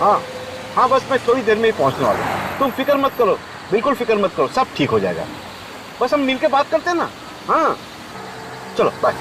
हाँ हाँ, बस मैं थोड़ी देर में ही पहुंचने वाला हूँ। तुम फिक्र मत करो, बिल्कुल फिक्र मत करो, सब ठीक हो जाएगा। बस हम मिलके बात करते हैं ना। हाँ चलो बाय।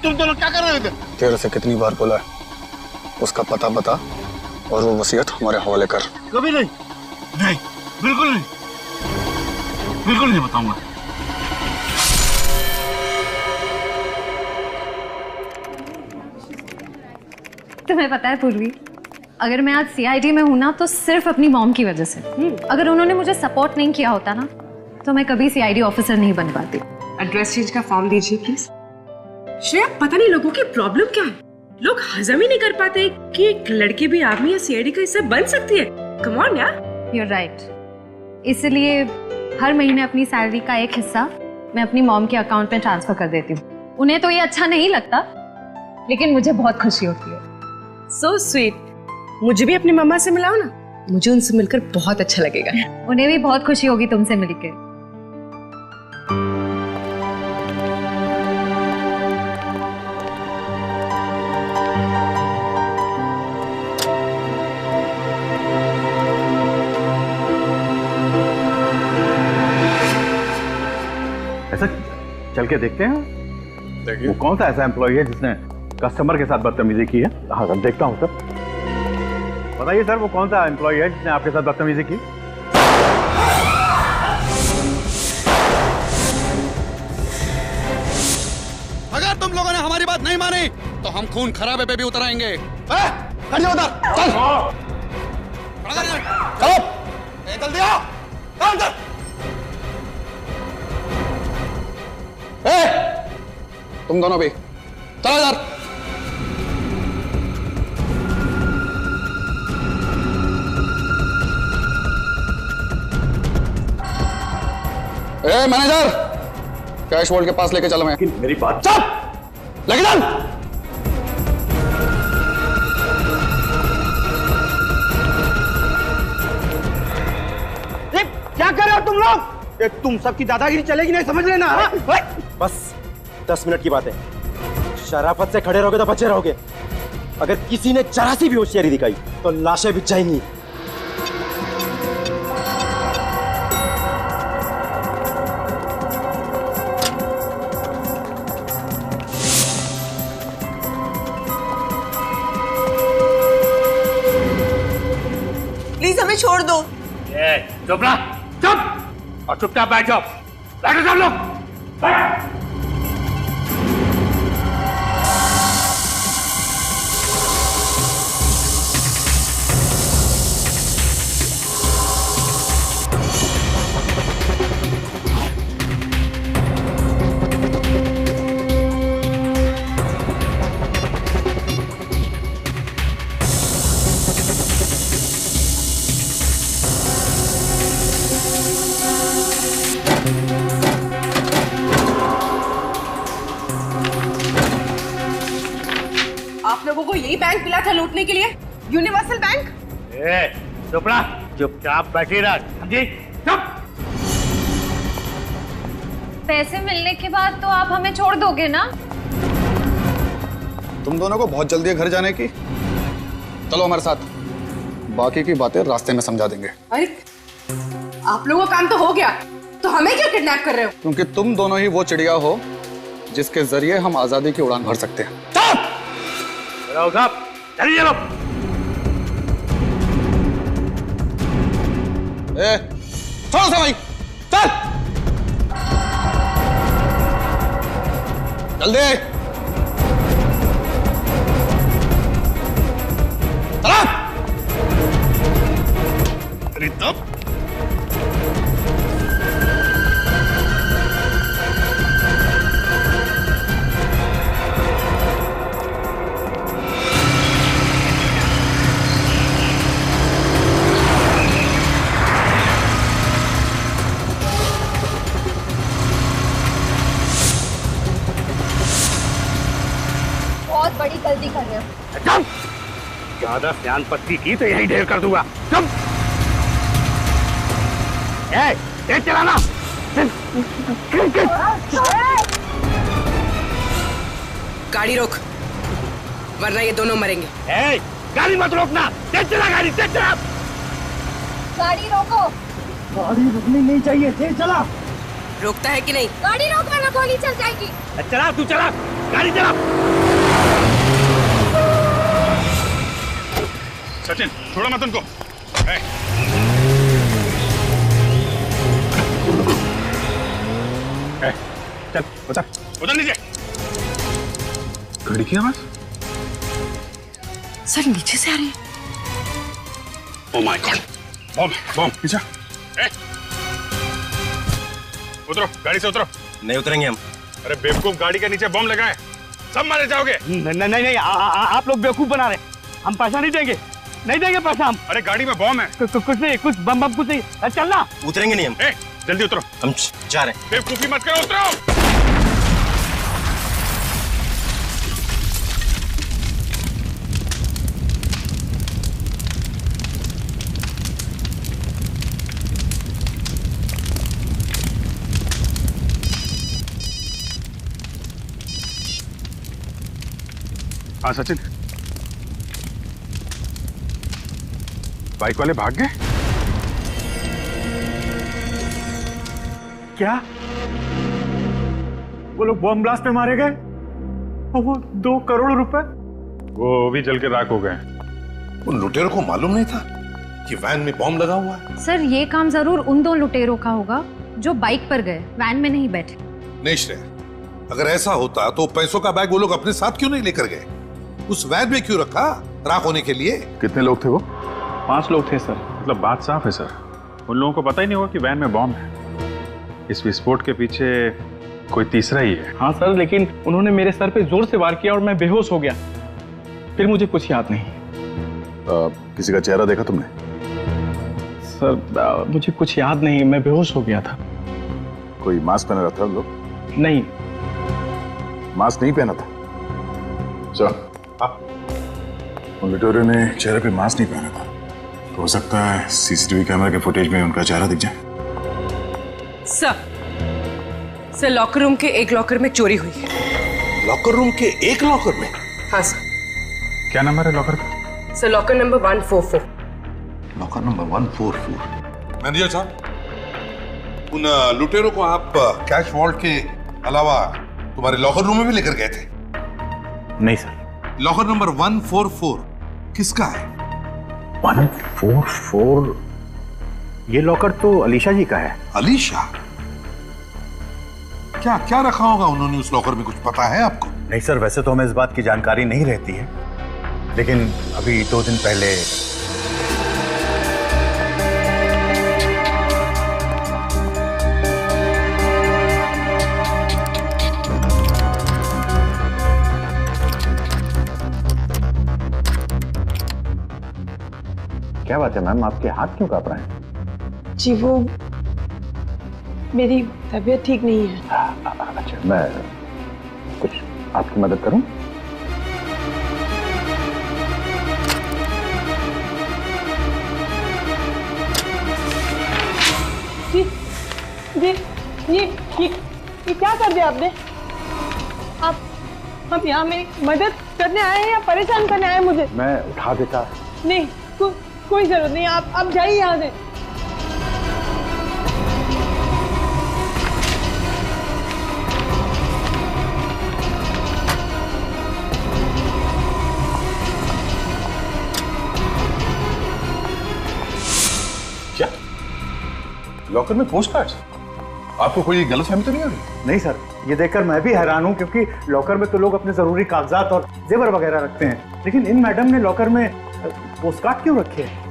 तुम दोनों क्या कर रहे थे? तेरे से कितनी बार बोला है, उसका पता बता और वो वसीयत हमारे हवाले कर। कभी नहीं, नहीं, बिल्कुल नहीं, बिल्कुल नहीं बताऊंगा। तुम्हें पता है पूर्वी, अगर मैं आज सीआईडी में हूं ना तो सिर्फ अपनी मॉम की वजह से। अगर उन्होंने मुझे सपोर्ट नहीं किया होता ना तो मैं कभी सीआईडी ऑफिसर नहीं बन पाती। एड्रेस चेंज का फॉर्म दीजिए प्लीज। श्रेया, पता नहीं लोगों की प्रॉब्लम क्या है, लोग हजम ही नहीं कर पाते कि एक लड़की भी आर्मी या सीआईडी का हिस्सा बन सकती है। कम ऑन यार। You are right. इसलिए हर महीने अपनी सैलरी का एक हिस्सा मैं अपनी मॉम के अकाउंट में ट्रांसफर कर देती हूँ। उन्हें तो ये अच्छा नहीं लगता, लेकिन मुझे बहुत खुशी होती है। So sweet. मुझे भी अपनी मम्मा से मिलाओ ना, मुझे उनसे मिलकर बहुत अच्छा लगेगा। उन्हें भी बहुत खुशी होगी तुमसे मिलकर। ऐसा चल के देखते हैं। देखिए वो कौन सा ऐसा एम्प्लॉय है जिसने कस्टमर के साथ बदतमीजी की है। हाँ सर, देखता हूँ सर। बताइए सर, वो कौन सा एम्प्लॉय है जिसने आपके साथ बदतमीजी की? अगर तुम लोगों ने हमारी बात नहीं मानी तो हम खून खराबे पे भी उतर आएंगे। हट जाओ उधर, चल। चलो, जल्दी आओ, चल। तुम दोनों भी चलो इधर। मैनेजर, कैश वॉल्ट के पास लेके चलो। मैं मेरी बात चल, लेके चल। क्या कर रहे हो तुम लोग? तुम सबकी दादागिरी चलेगी नहीं, समझ लेना। बस 10 मिनट की बात है। शराफत से खड़े रहोगे तो बचे रहोगे। अगर किसी ने जरा सी भी होशियारी दिखाई तो लाशें बिछ जाएंगी। प्लीज हमें छोड़ दो। चुप रहा, चुप, और चुपचाप बैठ जाओ। बैठो सब लोग, बैठ। आप लोगों को यही बैंक मिला था लूटने के लिए, यूनिवर्सल बैंक? चुप रहा, चुपचाप बैठी रह, समझी? चुप। पैसे मिलने के बाद तो आप हमें छोड़ दोगे ना? तुम दोनों को बहुत जल्दी है घर जाने की। चलो हमारे साथ, बाकी की बातें रास्ते में समझा देंगे। अरे आप लोगों का काम तो हो गया, तो हमें क्यों किडनैप कर रहे हो? क्योंकि तुम दोनों ही वो चिड़िया हो जिसके जरिए हम आजादी की उड़ान भर सकते हैं। साहब, चलिए लोग। छोड़ो भाई, चल जल्दी। चला। अरे तब बहुत बड़ी गलती कर रहे हो। ज्यादा स्यान पत्ती की तो यही ढेर कर दूंगा। चुप! तेज चलाना। गाड़ी रोक, वरना ये दोनों मरेंगे। गाड़ी मत रोकना, तेज चला गाड़ी, तेज चला। गाड़ी रोको। गाड़ी रुकनी नहीं चाहिए, तेज चला। रोकता है कि नहीं? गाड़ी रोक वरना गोली चल जाएगी। चला, तू चला, गाड़ी चला। सचिन छोड़ो मत उनको। चल बता, उधर नीचे। गाड़ी की आवाज? सर नीचे से आ रही है। ओह माय गॉड, बम बम पीछे। उतरो, गाड़ी से उतरो। नहीं उतरेंगे हम। अरे बेवकूफ, गाड़ी के नीचे बम लगा है, सब मारे जाओगे। नहीं, आप लोग बेवकूफ बना रहे। हम पैसा नहीं देंगे, नहीं देंगे पैसा हम। अरे गाड़ी में बम है। कुछ नहीं, कुछ बम कुछ नहीं। चलना। उतरेंगे नहीं हम। जल्दी उतरो। हम जा रहे हैं। बेवकूफी मत करो, उतरो। हाँ सचिन, बाइक वाले भाग गए क्या? वो लोग बम ब्लास्ट में मारे गए और वो 2 करोड़ रुपए? वो भी जल के राख हो गए। उन लुटेरों को मालूम नहीं था कि वैन में बॉम्ब लगा हुआ है। सर ये काम जरूर उन 2 लुटेरों का होगा जो बाइक पर गए, वैन में नहीं बैठे। नहीं श्रेया, अगर ऐसा होता तो पैसों का बैग वो लोग अपने साथ क्यों नहीं लेकर गए? उस वैन में क्यों रखा? राख होने के लिए? कितने लोग थे वो? 5 लोग थे सर। मतलब बात साफ है सर, उन लोगों को पता ही नहीं होगा कि वैन में बॉम्ब है। इस विस्फोट के पीछे कोई तीसरा ही है। हाँ सर, लेकिन उन्होंने मेरे सर पे जोर से वार किया और मैं बेहोश हो गया। फिर मुझे कुछ याद नहीं। किसी का चेहरा देखा तुमने? सर मुझे कुछ याद नहीं, मैं बेहोश हो गया था। कोई मास्क पहना था लोग? नहीं। मास्क नहीं पहना था? चल, उन लुटेरों ने चेहरे पे मास्क नहीं पहना था, तो हो सकता है सीसीटीवी कैमरा के फुटेज में उनका चेहरा दिख जाए। सर लॉकर रूम के एक लॉकर में चोरी हुई है। लॉकर रूम के एक लॉकर में? हाँ सर। क्या नंबर है लॉकर का? Sir locker number 144। Locker number 144। Manager साहब, उन लुटेरों को आप कैश वॉल्ट के अलावा तुम्हारे लॉकर रूम में भी लेकर गए थे? नहीं सर। लॉकर नंबर 144 किसका है? 144? ये लॉकर तो अलीशा जी का है। अलीशा? क्या क्या रखा होगा उन्होंने उस लॉकर में, कुछ पता है आपको? नहीं सर, वैसे तो हमें इस बात की जानकारी नहीं रहती है, लेकिन अभी 2 दिन पहले क्या बात है मैम, आपके हाथ क्यों कांप रहे हैं? जी वो मेरी तबीयत ठीक नहीं है। अच्छा, मैं कुछ आपकी मदद करूं? जी जी ये क्या कर दिया आपने? आप हम यहाँ मेरी मदद करने आए हैं या परेशान करने आए हैं मुझे? मैं उठा देता। नहीं, कोई जरूरत नहीं, आप जाइए यहाँ से। क्या लॉकर में पोस्ट कार्ड्स? आपको कोई गलतफहमी तो नहीं हो रही? नहीं सर, ये देखकर मैं भी हैरान हूं, क्योंकि लॉकर में तो लोग अपने जरूरी कागजात और जेवर वगैरह रखते हैं, लेकिन इन मैडम ने लॉकर में पोस्ट कार्ड क्यों रखे हैं?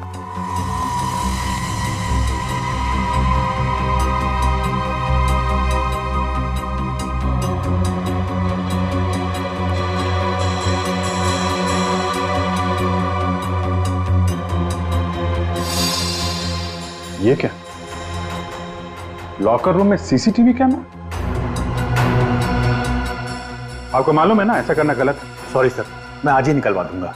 ये क्या? लॉकर रूम में सीसीटीवी कैमरा? आपको मालूम है ना ऐसा करना गलत है। सॉरी सर, मैं आज ही निकलवा दूंगा।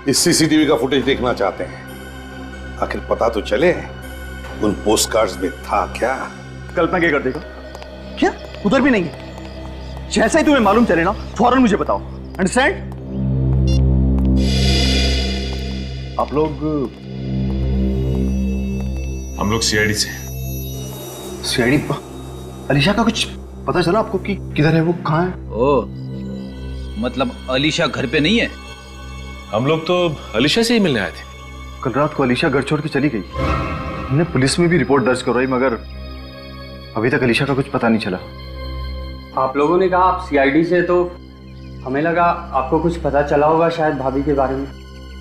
इस सीसीटीवी का फुटेज देखना चाहते हैं, आखिर पता तो चले उन पोस्ट कार्ड्स में था क्या। कल्पना क्या कर देगा? क्या उधर भी नहीं है? जैसा ही तुम्हें मालूम चले ना फौरन मुझे बताओ, अंडरस्टैंड? आप लोग? हम लोग सीआईडी से। सीआईडी? अलीशा का कुछ पता चला आपको कि किधर है वो, कहाँ है? ओ, मतलब अलीशा घर पे नहीं है? हम लोग तो अलीशा से ही मिलने आए थे। कल रात को अलीशा घर छोड़ के चली गई। हमने पुलिस में भी रिपोर्ट दर्ज करवाई, मगर अभी तक अलीशा का कुछ पता नहीं चला। आप लोगों ने कहा आप सीआईडी से, तो हमें लगा आपको कुछ पता चला होगा शायद भाभी के बारे में।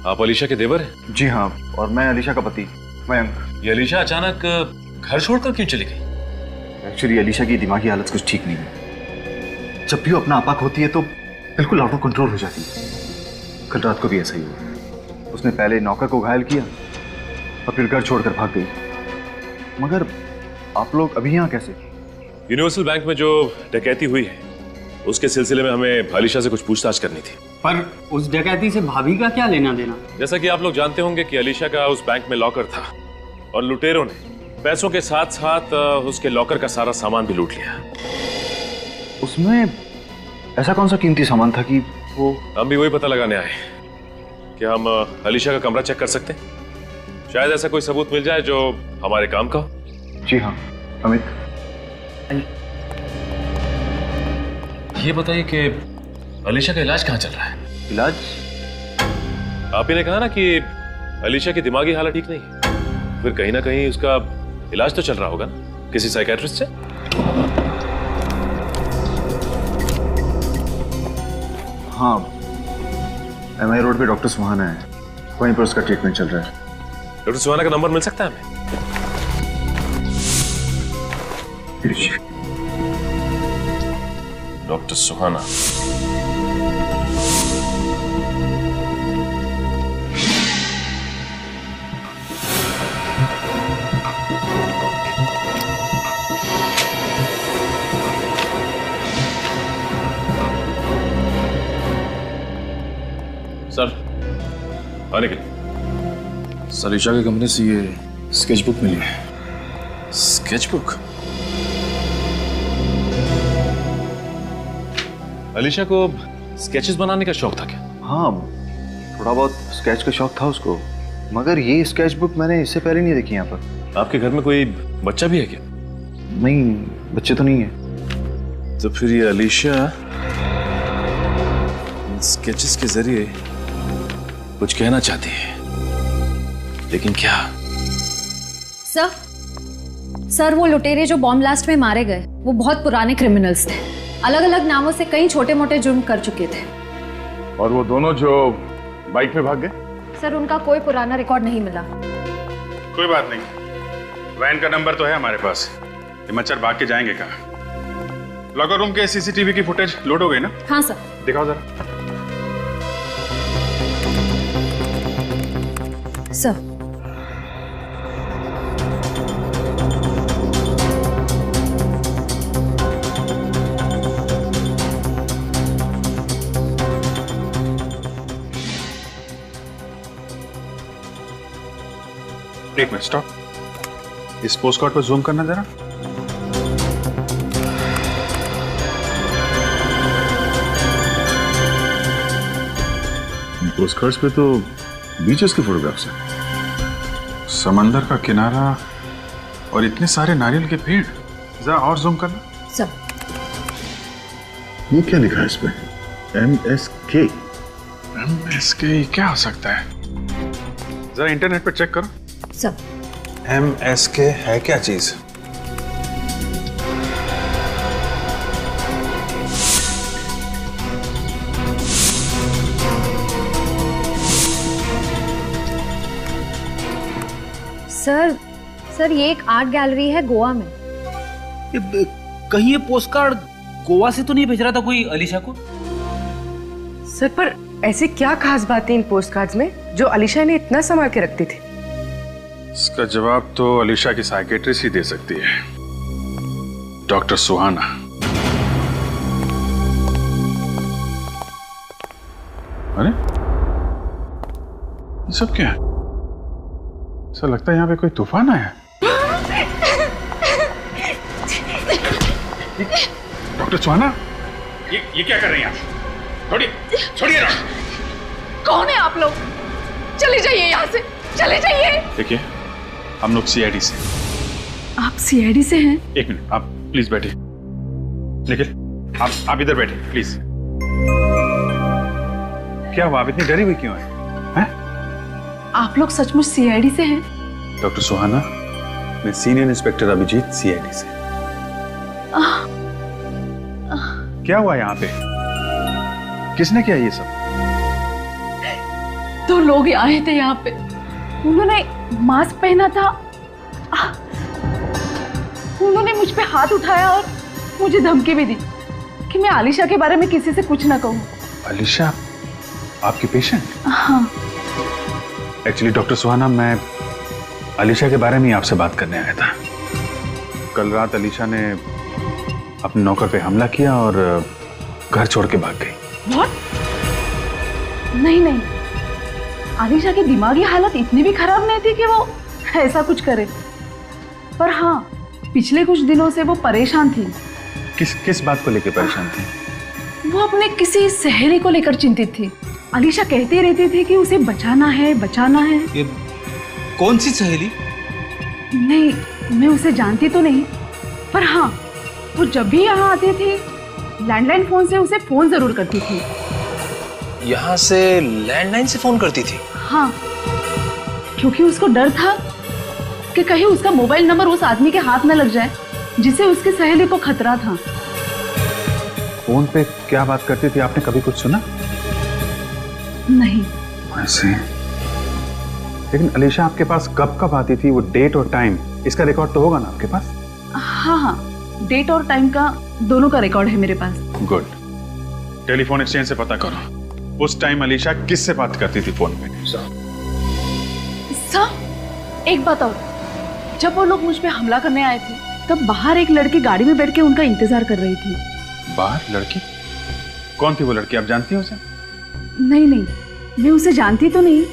आप अलीशा के देवर हैं? जी हाँ, और मैं अलीशा का पति मयंक। ये अलीशा अचानक घर छोड़कर क्यों चली गई? एक्चुअली अलीशा की दिमागी हालत कुछ ठीक नहीं है। जब भी वो अपना आपा होती है तो बिल्कुल आउट ऑफ कंट्रोल हो जाती है। कल रात को भी ऐसा ही हुआ। उसने पहले नौकर को घायल किया और फिर घर छोड़कर भाग गई। मगर आप लोग अभी यहाँ कैसे? यूनिवर्सल बैंक में जो डकैती हुई है उसके सिलसिले में हमें अलीशा से कुछ पूछताछ करनी थी। पर उस डकैती से भाभी का क्या लेना देना? जैसा कि आप लोग जानते होंगे कि अलीशा का उस बैंक में लॉकर था और लुटेरों ने पैसों के साथ साथ उसके लॉकर का सारा सामान भी लूट लिया। उसमें ऐसा कौन सा कीमती सामान था कि वो? हम भी वही पता लगाने आए कि हम अलीशा का कमरा चेक कर सकते हैं। शायद ऐसा कोई सबूत मिल जाए जो हमारे काम का हो। जी हाँ अमित। ये बताइए कि अलीशा का इलाज कहाँ चल रहा है? इलाज? आप ही ने कहा ना कि अलीशा की दिमागी हालत ठीक नहीं है, फिर कहीं ना कहीं उसका इलाज तो चल रहा होगा ना किसी साइकियाट्रिस्ट से? हाँ, MI रोड पे डॉक्टर सुहाना है, वहीं पर उसका ट्रीटमेंट चल रहा है। डॉक्टर सुहाना का नंबर मिल सकता है हमें? डॉक्टर सुहाना। सर आने के लिए। सर अलीशा की कंपनी से ये स्केचबुक मिली है। स्केचबुक? अलीशा को स्केचेस बनाने का शौक था क्या? हाँ, थोड़ा बहुत स्केच का शौक था उसको, मगर ये स्केचबुक मैंने इससे पहले नहीं देखी यहाँ पर। आपके घर में कोई बच्चा भी है क्या? नहीं, बच्चे तो नहीं है। तो फिर ये अलीशा स्केचेस के जरिए कुछ कहना चाहती है, लेकिन क्या? सर वो लुटेरे जो बॉम्ब ब्लास्ट में मारे गए वो बहुत पुराने क्रिमिनल्स थे, अलग अलग नामों से कई छोटे मोटे जुर्म कर चुके थे। और वो दोनों जो बाइक में भाग गए? सर उनका कोई पुराना रिकॉर्ड नहीं मिला। कोई बात नहीं, वैन का नंबर तो है हमारे पास। ये मच्छर भाग के जाएंगे कहाँ? लॉकर रूम के सीसीटीवी की फुटेज लोड हो गई ना? हाँ सर। दिखाओ जरा। सर एक मिनट स्टॉप। इस पोस्ट कार्ड पर जूम करना जरा। पोस्ट कार्ड्स पे तो बीचेस के फोटोग्राफ्स हैं, समंदर का किनारा और इतने सारे नारियल के पेड़। जरा और जूम करना। सर ये क्या लिखा है इस पे? MSK। MSK क्या हो सकता है? जरा इंटरनेट पे चेक करो। सर MSK है क्या चीज? सर ये एक आर्ट गैलरी है गोवा में। कहीं ये पोस्टकार्ड गोवा से तो नहीं भेज रहा था कोई अलीशा को? सर पर ऐसी क्या खास बात है इन पोस्ट कार्ड्स में जो अलीशा ने इतना संभाल के रखती थी? इसका जवाब तो अलीशा की साइकियाट्रिस्ट ही दे सकती है, डॉक्टर सुहाना। अरे ये सब क्या है? ऐसा लगता है यहाँ पे कोई तूफान आया है। डॉक्टर सुहाना, ये क्या कर रही हैं आप? छोड़िए ना। कौन है आप लोग? चले जाइए यहाँ से, चले जाइए। देखिए, हम लोग सीआईडी से। आप सीआईडी से हैं? एक मिनट, आप प्लीज बैठिए। निखिल, आप इधर बैठिए प्लीज। क्या हुआ, आप इतनी डरी हुई क्यों है? आप लोग सचमुच सीआईडी से हैं? डॉक्टर सुहाना, मैं सीनियर इंस्पेक्टर अभिजीत, सीआईडी से। क्या हुआ यहाँ पे? किसने किया ये सब? दो लोग आए थे यहाँ पे, उन्होंने मास्क पहना था, उन्होंने मुझ पे हाथ उठाया और मुझे धमकी भी दी कि मैं आलिशा के बारे में किसी से कुछ ना कहूँ। आलिशा, आपकी पेशेंट? हाँ। एक्चुअली डॉक्टर सुहाना, मैं आलिशा के बारे में आपसे बात करने आया था। कल रात आलिशा ने अपने नौकर पे हमला किया और घर छोड़ के भाग गई। What? नहीं, आलिशा की दिमागी हालत इतनी भी खराब नहीं थी कि वो ऐसा कुछ करे। पर हाँ, पिछले कुछ दिनों से वो परेशान थी। किस बात को लेकर परेशान थी? वो अपने किसी सहेली को लेकर चिंतित थी। आलिशा कहती रहती थी कि उसे बचाना है। ये कौन सी सहेली? नहीं, मैं उसे जानती तो नहीं, पर हाँ, वो जब भी यहाँ आती थी लैंडलाइन फोन से उसे फोन जरूर करती थी। यहाँ से लैंडलाइन से फोन करती थी? हाँ, क्योंकि उसको डर था कि कहीं उसका मोबाइल नंबर उस आदमी के हाथ न लग जाए जिसे उसकी सहेली को खतरा था। फोन पे क्या बात करती थी, आपने कभी कुछ सुना? नहीं। ऐसे? लेकिन अलीशा आपके पास कब आती थी, वो डेट और टाइम, इसका रिकॉर्ड तो होगा ना आपके पास? हाँ, डेट और टाइम का दोनों का रिकॉर्ड है मेरे पास। गुड। टेलीफोन एक्सचेंज से पता करो उस टाइम अलीशा किससे बात करती थी फोन पे। सर, एक बात और, जब वो लोग मुझ पे हमला करने आए थे तब बाहर एक लड़की गाड़ी में बैठ के उनका इंतजार कर रही थी। बाहर लड़की? कौन थी वो लड़की, आप जानती हो उसे? नहीं, मैं उसे जानती तो नहीं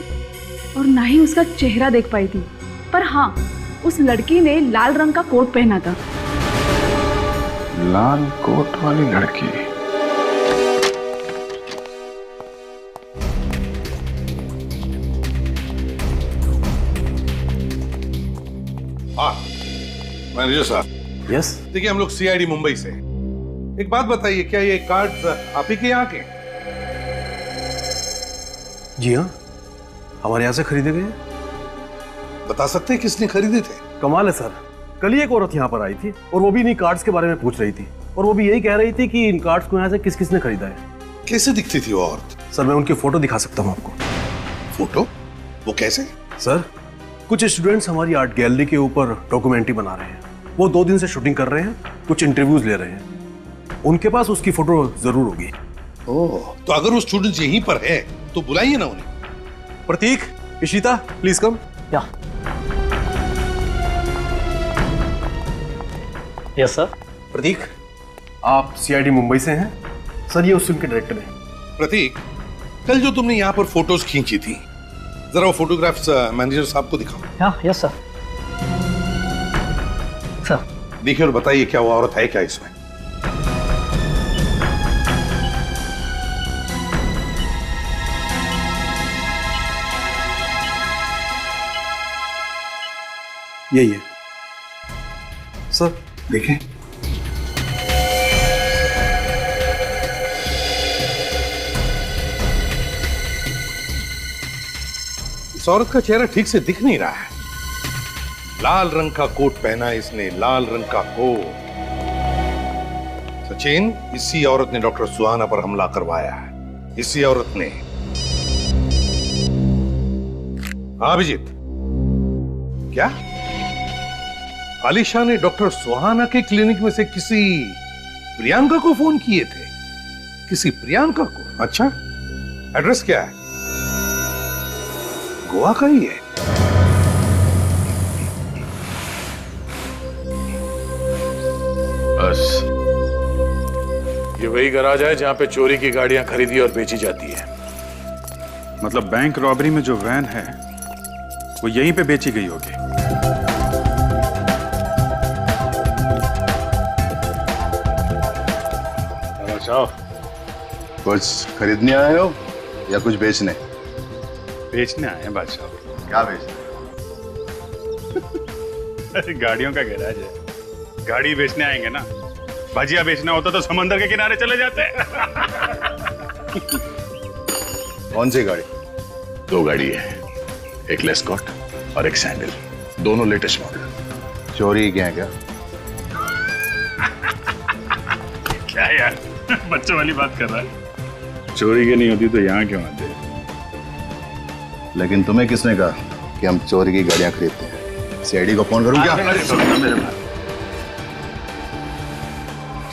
और ना ही उसका चेहरा देख पाई थी, पर हाँ, उस लड़की ने लाल रंग का कोट पहना था। लाल कोट वाली लड़की? हाँ, मैनेजर साहब। यस। देखिए, हम लोग सीआईडी मुंबई से। एक बात बताइए, क्या ये कार्ड्स आप ही के यहाँ के? जी हाँ, हमारे यहाँ से खरीदे गए। बता सकते हैं किसने खरीदे थे? कमाल है सर, कल ही एक औरत यहाँ पर आई थी और वो भी इन्हीं कार्ड्स के बारे में पूछ रही थी और वो भी यही कह रही थी कि इन कार्ड्स को यहाँ से किस किसने खरीदा है। कैसे दिखती थी वो औरत? सर, मैं उनकी फोटो दिखा सकता हूँ आपको। फोटो? वो कैसे? सर, कुछ स्टूडेंट्स हमारी आर्ट गैलरी के ऊपर डॉक्यूमेंट्री बना रहे हैं। वो 2 दिन से शूटिंग कर रहे हैं, कुछ इंटरव्यूज ले रहे हैं। उनके पास उसकी फोटो जरूर होगी। ओह, तो अगर वो स्टूडेंट्स यहीं पर है तो बुलाइए ना उन्हें। प्रतीक, इशिता, प्लीज कम। या यस सर। प्रतीक, आप सीआईडी मुंबई से हैं? सर, ये उस फिल्म के डायरेक्टर हैं। प्रतीक, कल जो तुमने यहाँ पर फोटोज खींची थी, जरा वो फोटोग्राफ्स मैनेजर साहब को दिखाओ। हाँ, यस सर। सर देखिए और बताइए, क्या वो औरत है क्या इसमें? यही है सर, देखें। इस औरत का चेहरा ठीक से दिख नहीं रहा है। लाल रंग का कोट पहना है इसने, लाल रंग का कोट। सचिन, इसी औरत ने डॉक्टर सुहाना पर हमला करवाया है। इसी औरत ने। हाँ अभिजीत, क्या आलिशा ने डॉक्टर सुहाना के क्लिनिक में से किसी प्रियंका को फोन किए थे? किसी प्रियंका को? अच्छा, एड्रेस क्या है? गोवा का ही है। बस ये वही गैराज है जहां पे चोरी की गाड़ियां खरीदी और बेची जाती है। मतलब बैंक रॉबरी में जो वैन है वो यहीं पे बेची गई होगी। अच्छा, कुछ खरीदने आए हो या कुछ बेचने? बेचने आए हैं बादशाह। क्या बेचने? अरे गाड़ियों का गैराज है, गाड़ी बेचने आएंगे ना। भजिया बेचना होता तो समंदर के किनारे चले जाते। कौन सी गाड़ी? 2 गाड़ी है, एक लेस्कॉट और एक सैंडल, दोनों लेटेस्ट मॉडल। चोरी क्या है क्या? क्या यार, बच्चों वाली बात कर रहा है। चोरी की नहीं होती तो यहाँ क्यों आते? लेकिन तुम्हें किसने कहा कि हम चोरी की गाड़ियां खरीदते हैं? सीआईडी को फोन करूं क्या?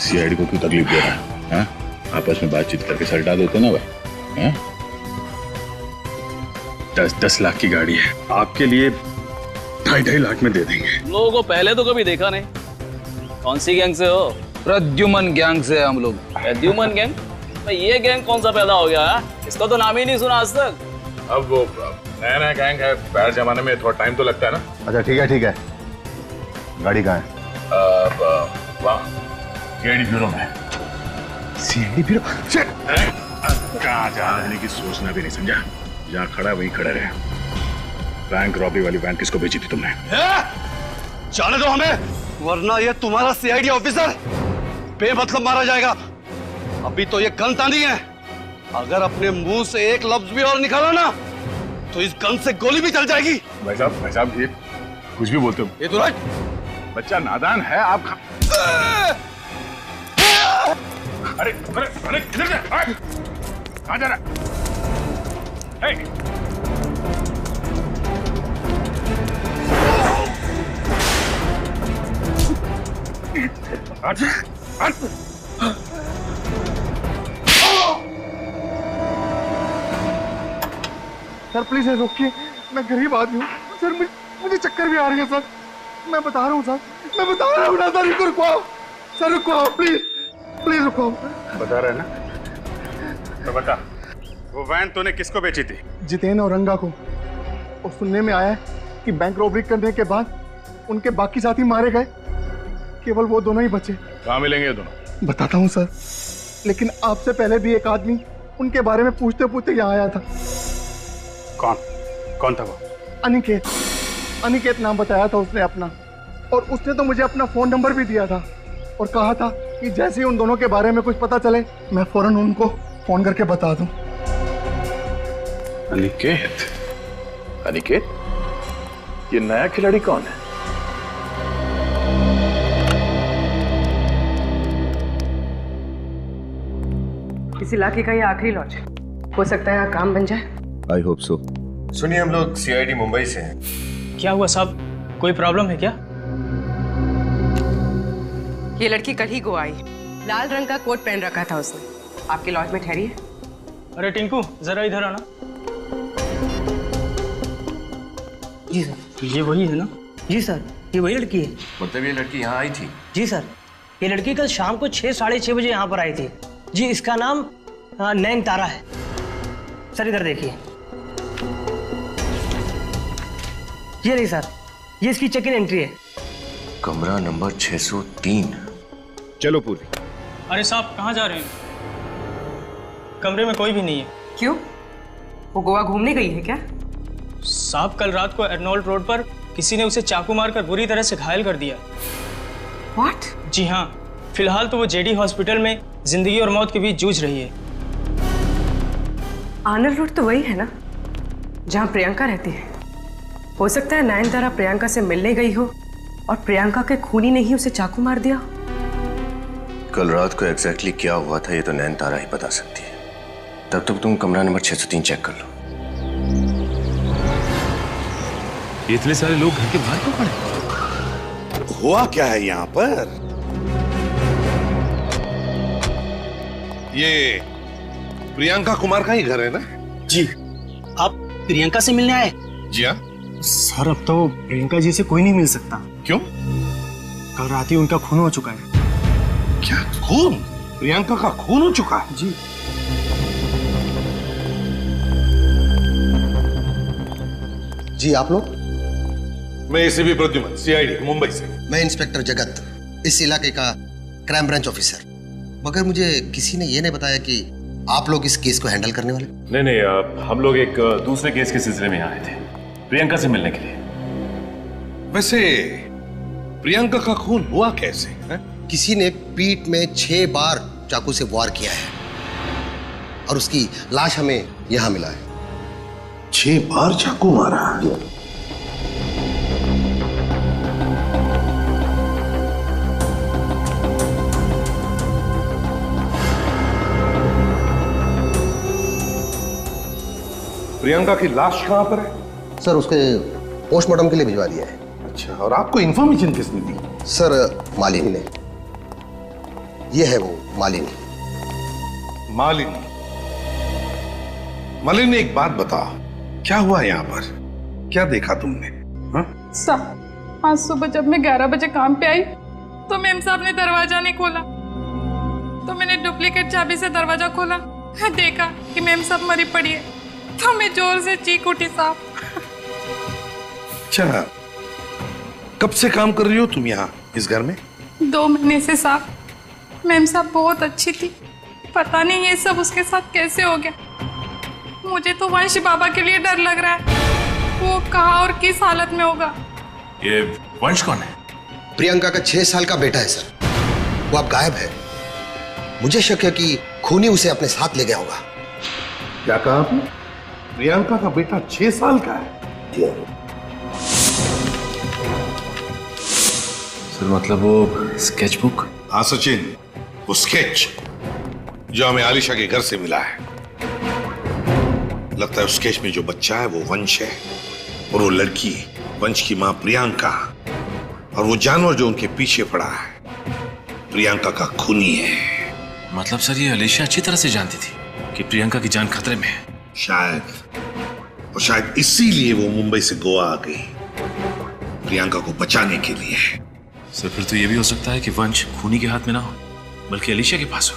सीआईडी को क्यों तकलीफ दे रहा है? आपस में बातचीत करके सल्टा देते ना भाई। हैं? 10 लाख की गाड़ी है, आपके लिए 2.5 लाख में दे देंगे। लोगों को पहले तो कभी देखा नहीं। कौन सी गैंग से हो? प्रद्युमन गैंग से हम लोग। प्रद्युमन गैंग? भाई ये गैंग कौन सा पैदा हो गया है? इसका तो नाम ही नहीं सुना आज तक। अब वो नया नया गैंग है, बैर जमाने में थोड़ा टाइम तो लगता है ना। अच्छा ठीक है, गाड़ी कहाँ है? सीआईडी ब्यूरो में। CID bureau? कहाँ जाने की सोचना भी नहीं समझा। जहाँ खड़ा वहीं खड़े रहे। बैंक रॉबरी वाली वैन किसको बेची थी तुमने? जाने दो हमें, वरना ये तुम्हारा सीआईडी ऑफिसर बेमतलब मारा जाएगा। अभी तो ये गन तानी है, अगर अपने मुंह से एक लफ्ज भी और निकाला ना तो इस गन से गोली भी चल जाएगी। भाई साहब ये कुछ भी बोलते हो। ये तो बच्चा नादान है आप। अरे किधर जा? कहाँ जा रहा है? सर प्लीज रोकिए, मैं गरीब आदमी हूँ सर, मुझे चक्कर भी आ रही है सर। मैं बता रहा हूँ सर, मैं बता रहा हूँ ना सर, रुको सर, रुको प्लीज रुको। बता रहा है ना तो बता, वो वैन तूने किसको बेची थी? जितेन और रंगा को। और सुनने में आया है कि बैंक रॉबरी करने के बाद उनके बाकी साथी मारे गए, केवल वो दोनों ही बचे। कहाँ मिलेंगे ये दोनों? बताता हूँ सर, लेकिन आपसे पहले भी एक आदमी उनके बारे में पूछते पूछते यहाँ आया था। कौन था वो? अनिकेत नाम बताया था उसने अपना, और उसने तो मुझे अपना फोन नंबर भी दिया था और कहा था कि जैसे ही उन दोनों के बारे में कुछ पता चले मैं फौरन उनको फोन करके बता दूं। अनिकेत, ये नया खिलाड़ी कौन है? इस इलाके का ये आखिरी लॉज है, हो सकता है यहाँ काम बन जाए। I hope so. सुनिए, हम लोग सीआईडी मुंबई से हैं। क्या हुआ साहब, कोई प्रॉब्लम है क्या? ये लड़की कल ही गोवा आई, लाल रंग का कोट पहन रखा था उसने। आपके लॉज में ठहरी है। अरे टिंकू जरा इधर आना। जी सर। ये वही है ना? जी सर, ये वही लड़की है। मतलब ये लड़की यहाँ आई थी? जी सर, ये लड़की कल शाम को 6 साढ़े 6 बजे यहाँ पर आई थी जी। इसका नाम नैन तारा है। सर इधर देखिए, ये नहीं सर, ये इसकी चेक इन एंट्री है। कमरा नंबर 603। चलो पूरी। अरे साहब कहाँ जा रहे हैं? कमरे में कोई भी नहीं है। क्यों, वो गोवा घूमने गई है क्या? साहब कल रात को अर्नोल्ड रोड पर किसी ने उसे चाकू मारकर बुरी तरह से घायल कर दिया। What? जी हाँ, फिलहाल तो वो जेडी हॉस्पिटल में जिंदगी और मौत के बीच जूझ रही है। आर्नल्ड रोड तो वही है ना जहाँ प्रियंका रहती है। हो सकता है नयनतारा प्रियंका से मिलने गई हो और प्रियंका के खूनी ने ही उसे चाकू मार दिया। कल रात को एग्जैक्टली क्या हुआ था ये तो नयनतारा ही बता सकती है। तब तक तुम कमरा नंबर 603 चेक कर लो। इतने सारे लोग घर के बाहर क्यों खड़े? हुआ क्या है यहाँ पर? ये प्रियंका कुमार का ही घर है ना? जी। आप प्रियंका से मिलने आए? जी हाँ सर, अब तो प्रियंका जी से कोई नहीं मिल सकता। क्यों? कल रात ही उनका खून हो चुका है। क्या खून? प्रियंका का खून हो चुका है? जी। जी आप लोग? मैं एसीपी प्रद्युमन, सीआईडी मुंबई से। मैं इंस्पेक्टर जगत, इस इलाके का क्राइम ब्रांच ऑफिसर। मगर मुझे किसी ने ये नहीं बताया कि आप लोग इस केस को हैंडल करने वाले। नहीं, हम लोग एक दूसरे केस के सिलसिले में आए थे, प्रियंका से मिलने के लिए। वैसे प्रियंका का खून हुआ कैसे है? किसी ने पीठ में 6 बार चाकू से वार किया है और उसकी लाश हमें यहां मिला है। 6 बार चाकू मारा? प्रियंका की लाश कहां पर है? सर उसके पोस्टमार्टम के लिए भिजवा दिया है। अच्छा, और आपको इंफॉर्मेशन किसने दी? सर मालिनी ने। ये है वो मालिनी। मालिनी एक बात बता, क्या हुआ यहाँ पर? क्या देखा तुमने? साहब, आज सुबह जब मैं 11 बजे काम पे आई तो मेम साहब ने दरवाजा नहीं खोला, तो मैंने डुप्लीकेट चाबी से दरवाजा खोला, देखा कि मेम साहब मरी पड़ी है, तो मैं जोर से चीख उठी साहब। अच्छा, कब से काम कर रही हो तुम यहाँ इस घर में? 2 महीने से साहब। मेम साहब बहुत अच्छी थी, पता नहीं ये सब उसके साथ कैसे हो गया। मुझे तो वंश बाबा के लिए डर लग रहा है, वो कहाँ और किस हालत में होगा। ये वंश कौन है? प्रियंका का 6 साल का बेटा है सर, वो अब गायब है। मुझे शक है कि खूनी उसे अपने साथ ले गया होगा। क्या कहा आपने? प्रियंका का बेटा 6 साल का है? सर मतलब वो स्केच बुक? हाँ सचिन, वो स्केच जो हमें आलिशा के घर से मिला है। लगता है उस स्केच में जो बच्चा है वो वंश है, और वो लड़की वंश की मां प्रियंका, और वो जानवर जो उनके पीछे पड़ा है प्रियंका का खूनी है। मतलब सर ये आलिशा अच्छी तरह से जानती थी कि प्रियंका की जान खतरे में है? शायद, और शायद इसीलिए वो मुंबई से गोवा आ गई, प्रियंका को बचाने के लिए। सर फिर तो ये भी हो सकता है कि वंश खूनी के हाथ में ना हो, बल्कि आलिशा के पास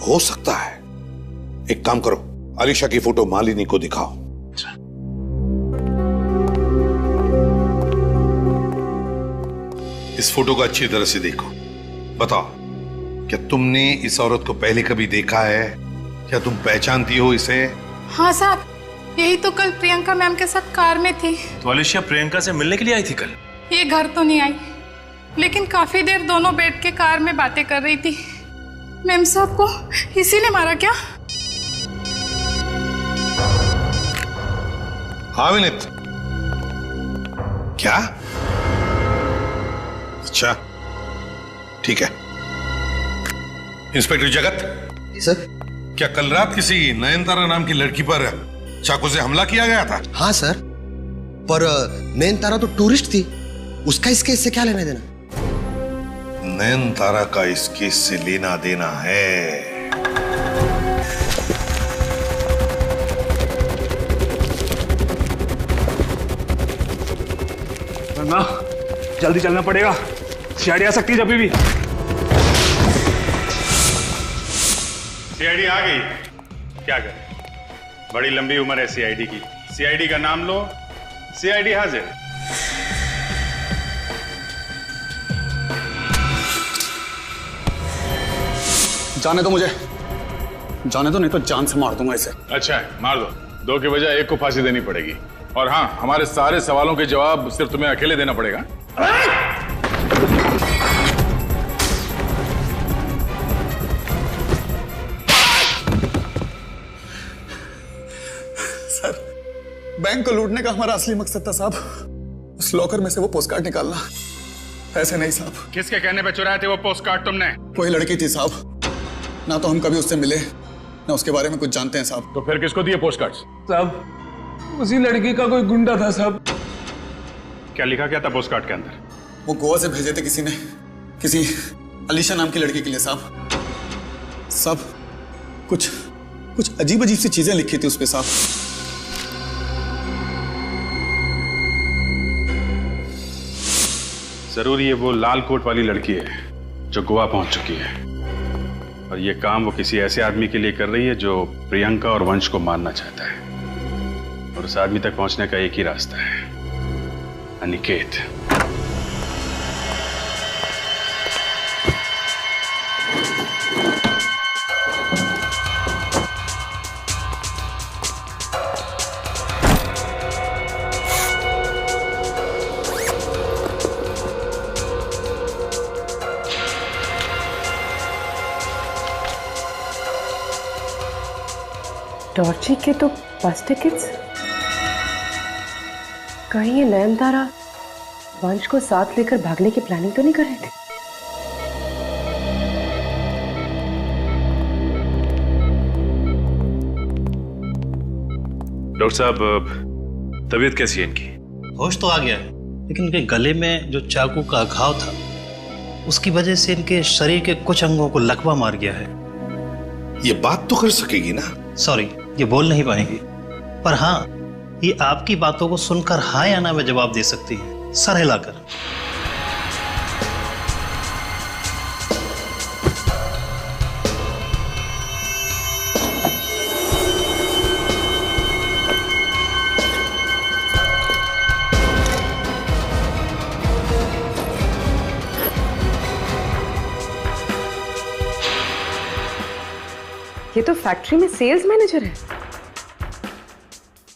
हो सकता है। एक काम करो, आलिशा की फोटो मालिनी को दिखाओ। इस फोटो को अच्छी तरह से देखो। बताओ, क्या तुमने इस औरत को पहले कभी देखा है? क्या तुम पहचानती हो इसे? हाँ साहब, यही तो कल प्रियंका मैम के साथ कार में थी। तो आलिशा प्रियंका से मिलने के लिए आई थी कल? ये घर तो नहीं आई, लेकिन काफी देर दोनों बैठ के कार में बातें कर रही थी। मैम साहब को इसी ने मारा क्या? हाँ विनीत, क्या? अच्छा ठीक है। इंस्पेक्टर जगत। सर। क्या कल रात किसी नयनतारा नाम की लड़की पर चाकू से हमला किया गया था? हाँ सर, पर नयनतारा तो टूरिस्ट थी, उसका इस केस से क्या लेना देना? नयनतारा का इस केस से लेना देना है। ना, जल्दी चलना पड़ेगा, सीआईडी आ सकती है जब भी। सीआईडी आ गई, क्या करें? बड़ी लंबी उम्र है सीआईडी की। सीआईडी का नाम लो, सीआईडी हाजिर। जाने दो मुझे, जाने दो, नहीं तो जान से मार दूंगा इसे। अच्छा है, मार दो। 2 के बजाय 1 को फांसी देनी पड़ेगी। और हाँ, हमारे सारे सवालों के जवाब सिर्फ तुम्हें अकेले देना पड़ेगा। सर, बैंक को लूटने का हमारा असली मकसद था साहब, उस लॉकर में से वो पोस्टकार्ड निकालना। ऐसे नहीं साहब। किसके कहने पे चुराए थे वो पोस्टकार्ड तुमने? कोई लड़की थी साहब, ना तो हम कभी उससे मिले, ना उसके बारे में कुछ जानते हैं साहब। तो फिर किसको दिए पोस्टकार्ड्स? साहब, उसी लड़की का कोई गुंडा था साहब। क्या लिखा क्या था पोस्टकार्ड के अंदर? वो गोवा से भेजे थे किसी ने, किसी अलीशा नाम की लड़की के लिए साहब। सब कुछ अजीब अजीब सी चीजें लिखी थी उस पे साहब। जरूर ये वो लाल कोट वाली लड़की है जो गोवा पहुंच चुकी है, और ये काम वो किसी ऐसे आदमी के लिए कर रही है जो प्रियंका और वंश को मारना चाहता है। और उस आदमी तक पहुंचने का एक ही रास्ता है, अनिकेत। टॉर्ची के तो बस टिकट्स। कहीं ये नयनतारा वंश को साथ लेकर भागने की प्लानिंग तो नहीं कर रहे थे? डॉक्टर साहब, तबीयत कैसी है इनकी? होश तो आ गया है, लेकिन इनके गले में जो चाकू का घाव था उसकी वजह से इनके शरीर के कुछ अंगों को लकवा मार गया है। ये बात तो कर सकेगी ना? सॉरी, ये बोल नहीं पाएंगी, पर हाँ, ये आपकी बातों को सुनकर हाँ या ना में जवाब दे सकती है, सर हिलाकर। ये तो फैक्ट्री में सेल्स मैनेजर है,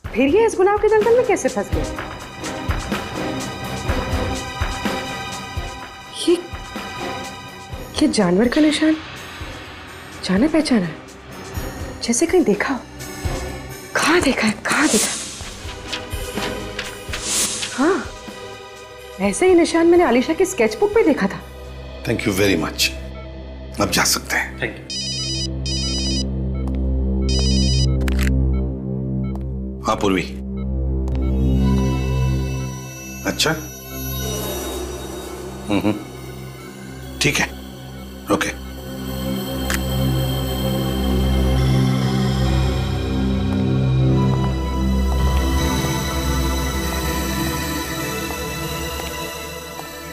फिर ये इस गुलाब के दलदल में कैसे फंस गया? ये जानवर का निशान जाना पहचाना है, जैसे कहीं देखा हो। कहाँ देखा है, कहाँ देखा? हाँ, ऐसे ही निशान मैंने आलिशा की स्केचबुक पे देखा था। Thank you very much. अब जा सकते हैं। Thank you. हाँ पूर्वी। अच्छा, ठीक है, ओके।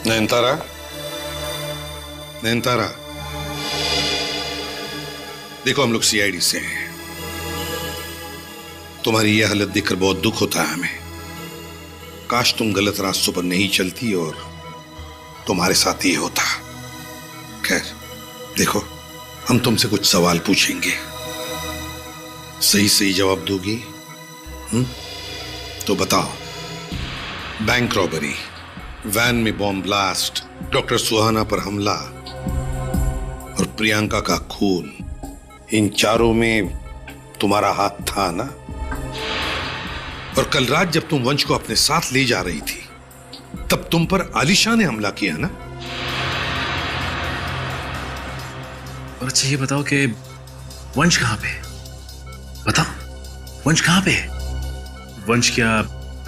नयनतारा, नयनतारा, देखो हम लोग सीआईडी से हैं। तुम्हारी यह हालत देखकर बहुत दुख होता है हमें। काश तुम गलत रास्तों पर नहीं चलती और तुम्हारे साथ ये होता। खैर, देखो हम तुमसे कुछ सवाल पूछेंगे, सही सही जवाब दोगी तो बताओ, बैंक रॉबरी, वैन में बॉम्ब ब्लास्ट, डॉक्टर सुहाना पर हमला और प्रियंका का खून, इन चारों में तुम्हारा हाथ था ना? और कल रात जब तुम वंश को अपने साथ ले जा रही थी तब तुम पर आलिशा ने हमला किया ना? और अच्छा ये बताओ कि वंश कहां पे? बताओ, वंश कहां पे है? वंश क्या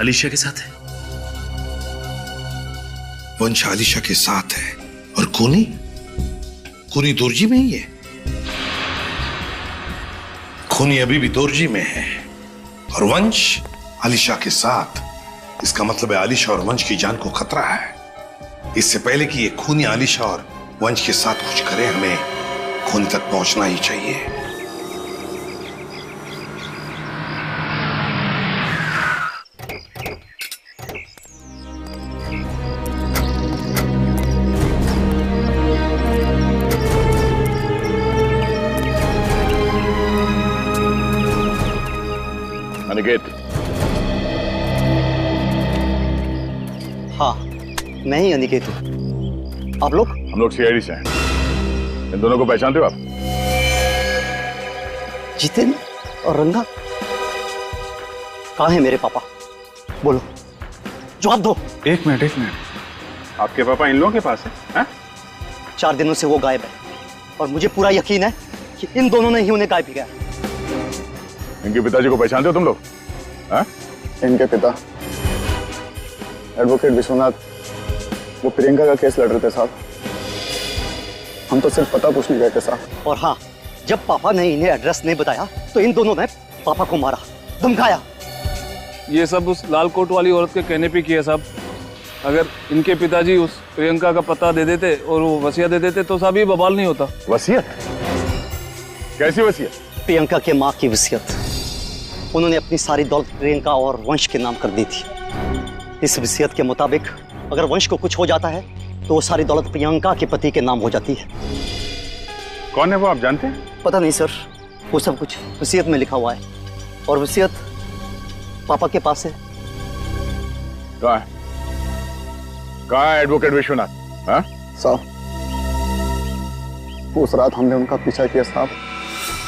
आलिशा के साथ है? वंश आलिशा के साथ है और खूनी खूनी दोरजी में ही है। खूनी अभी भी दोरजी में है और वंश आलिशा के साथ। इसका मतलब है आलिशा और वंश की जान को खतरा है। इससे पहले कि ये खूनी आलिशा और वंश के साथ कुछ करे, हमें खूनी तक पहुंचना ही चाहिए। अनिकेत। हाँ, मैं ही अनिकेत हूँ। आप लोग? हम लोग सीआईडी से हैं। इन दोनों को पहचानते हो आप? जितेन और रंगा? कहाँ है मेरे पापा? बोलो, जवाब दो। एक मिनट। आपके पापा इन लोगों के पास है? 4 दिनों से वो गायब है और मुझे पूरा यकीन है कि इन दोनों ने ही उन्हें गायब किया। इनके पिताजी को पहचानते हो तुम लोग? इनके पिता एडवोकेट विश्वनाथ, वो प्रियंका का केस लड़ रहे थे साहब। हम तो सिर्फ पता पूछने गए थे साहब। और हाँ, जब पापा ने इन्हें एड्रेस नहीं बताया तो इन दोनों ने पापा को मारा, धमकाया। ये सब उस लाल कोट वाली औरत के कहने पे किया साहब। अगर इनके पिताजी उस प्रियंका का पता दे देते और वो वसीयत दे देते तो साहब ये बवाल नहीं होता। वसीयत? कैसी वसीयत? प्रियंका के माँ की वसीयत। उन्होंने अपनी सारी दौलत प्रियंका और वंश के नाम कर दी थी। इस वसीयत के मुताबिक अगर वंश को कुछ हो जाता है तो वो सारी दौलत प्रियंका के पति के नाम हो जाती है। कौन है वो, आप जानते हैं? पता नहीं सर, वो सब कुछ वसीयत में लिखा हुआ है और वसीयत पापा के पास है। कहाँ है एडवोकेट विश्वनाथ? हाँ साहब, उस रात हमने उनका पीछा किया साहब,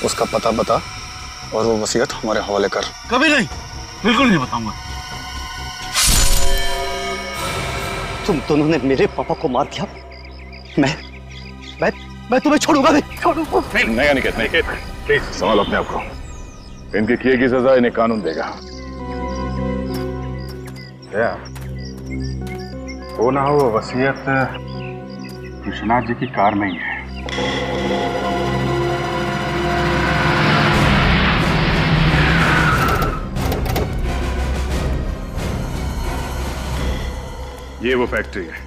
उसका पता बता और वो वसीयत हमारे हवाले कर। कभी नहीं, बिल्कुल नहीं बताऊंगा। तुम दोनों ने मेरे पापा को मार दिया, मैं तुम्हें छोड़ूंगा नहीं। नहीं अनिकेत, प्लीज संभालो अपने आप को। इनकी किए की सजा इन्हें कानून देगा। क्या वो ना हो, वसीयत विश्वनाथ जी की कार में ही है। ये वो फैक्ट्री है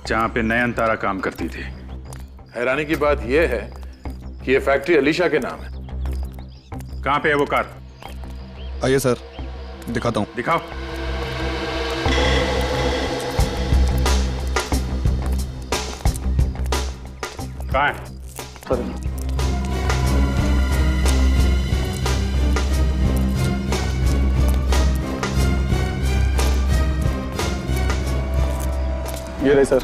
जहां पे नयनतारा काम करती थी। हैरानी की बात यह है कि ये फैक्ट्री अलीशा के नाम है। कहां पे है वो कार? आइए सर, दिखाता हूं। दिखाओ। कहां है? ये रही सर।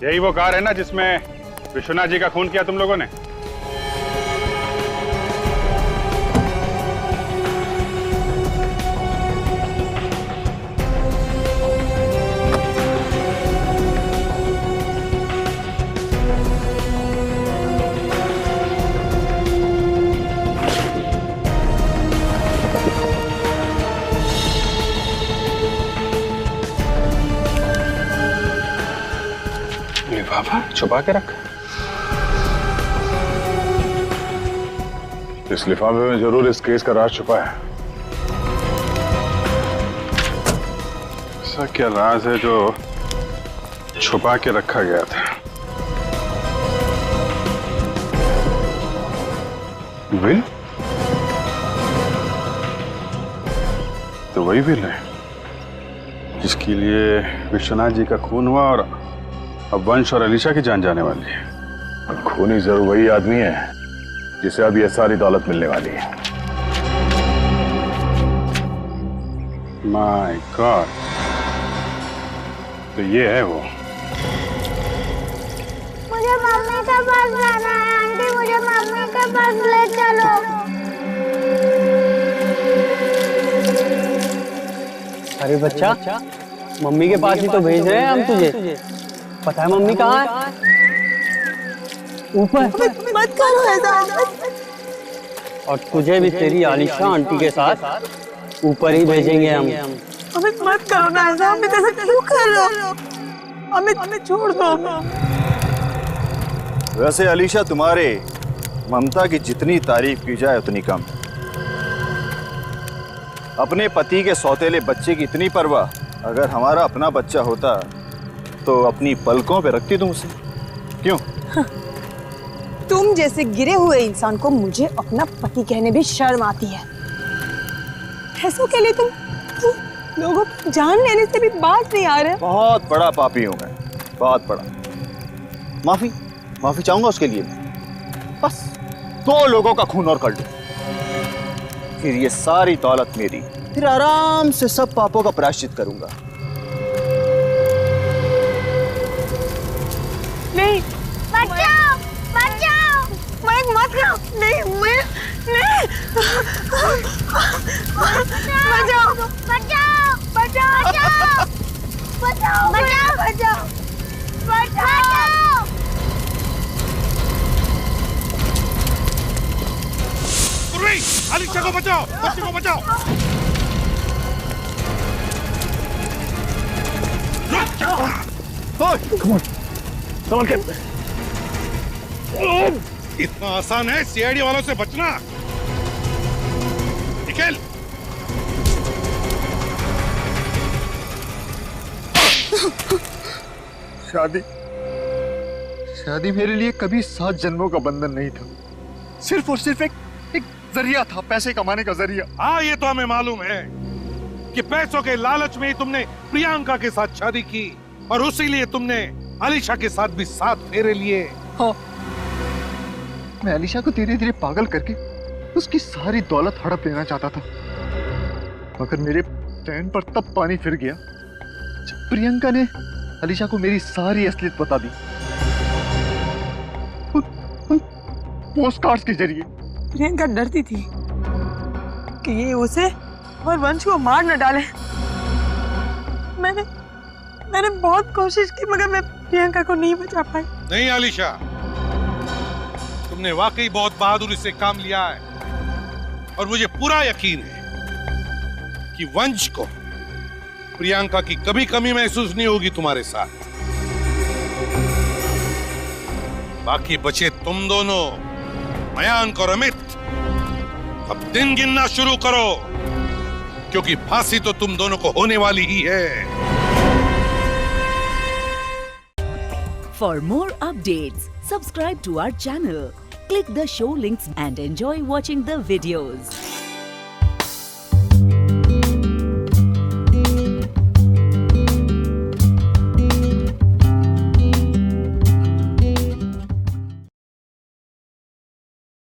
यही वो कार है ना जिसमें विश्वनाथ जी का खून किया तुम लोगों ने? लिफाफा छुपा के रखा। इस लिफाफे में जरूर इस केस का राज छुपा है। ऐसा क्या राज है जो छुपा के रखा गया था? विल? तो वही विल है जिसके लिए विश्वनाथ जी का खून हुआ और अब वंश और अलीशा की जान जाने वाली है। खूनी जरूर वही आदमी है जिसे अब ये सारी दौलत मिलने वाली है। माय गॉड, तो ये है वो। मुझे मम्मी के पास जाना है आंटी, मुझे मम्मी के पास ले चलो। अरे बच्चा, मम्मी के पास ही तो भेज रहे हैं हम तुझे। पता है मम्मी कहाँ है? ऊपर। मत करो ऐसा। और तुझे भी तेरी आलिशा आंटी के साथ ऊपर ही भेजेंगे हम। अमित मत करो ना ऐसा, अमित ऐसा क्यों कर रहे हो? अमित छोड़ दो। वैसे अलीशा, तुम्हारे ममता की जितनी तारीफ की जाए उतनी कम। अपने पति के सौतेले बच्चे की इतनी परवाह अगर हमारा अपना बच्चा होता तो अपनी पलकों पे रखती तुम उसे। क्यों? तुम जैसे गिरे हुए इंसान को मुझे अपना पति कहने भी शर्म आती है। ऐसों के लिए तुम लोगों की जान लेने से भी बात नहीं आ रहे। बहुत बड़ा पापी हूं मैं, बहुत बड़ा। माफी चाहूंगा उसके लिए। बस 2 लोगों का खून और कर दो, फिर ये सारी दौलत मेरी। फिर आराम से सब पापों का प्रायश्चित करूंगा। नहीं, बचाओ, बचाओ, मैं मत करो, नहीं, मैं नहीं, बचाओ, बचाओ, बचाओ, बचाओ, बचाओ, बचाओ। अलीशा को बचाओ, बच्चे को बचाओ। Come on, संभल के। इतना आसान है सीआईडी वालों से बचना? निकल, शादी शादी मेरे लिए कभी 7 जन्मों का बंधन नहीं था, सिर्फ और सिर्फ एक जरिया था, पैसे कमाने का जरिया। हाँ, ये तो हमें मालूम है कि पैसों के लालच में ही तुमने प्रियंका के साथ शादी की और उसी लिए तुमने अलीशा के साथ भी 7 फेरे लिए। हाँ, मैं अलीशा को धीरे धीरे पागल करके उसकी सारी दौलत हड़प लेना चाहता था, मगर मेरे प्लान पर तब पानी फिर गया जब प्रियंका ने अलीशा को मेरी सारी असलियत बता दी, पोस्ट कार्ड्स के जरिए। प्रियंका डरती थी कि ये उसे और वंश को मार न डाले। मैंने बहुत कोशिश की मगर मैं प्रियंका को नहीं बचा पाई। नहीं अलीशा, तुमने वाकई बहुत बहादुरी से काम लिया है और मुझे पूरा यकीन है कि वंश को प्रियंका की कभी कमी महसूस नहीं होगी तुम्हारे साथ। बाकी बचे तुम दोनों, मयांक और अमित, अब दिन गिनना शुरू करो क्योंकि फांसी तो तुम दोनों को होने वाली ही है। For more updates, subscribe to our channel, click the show links and enjoy watching the videos.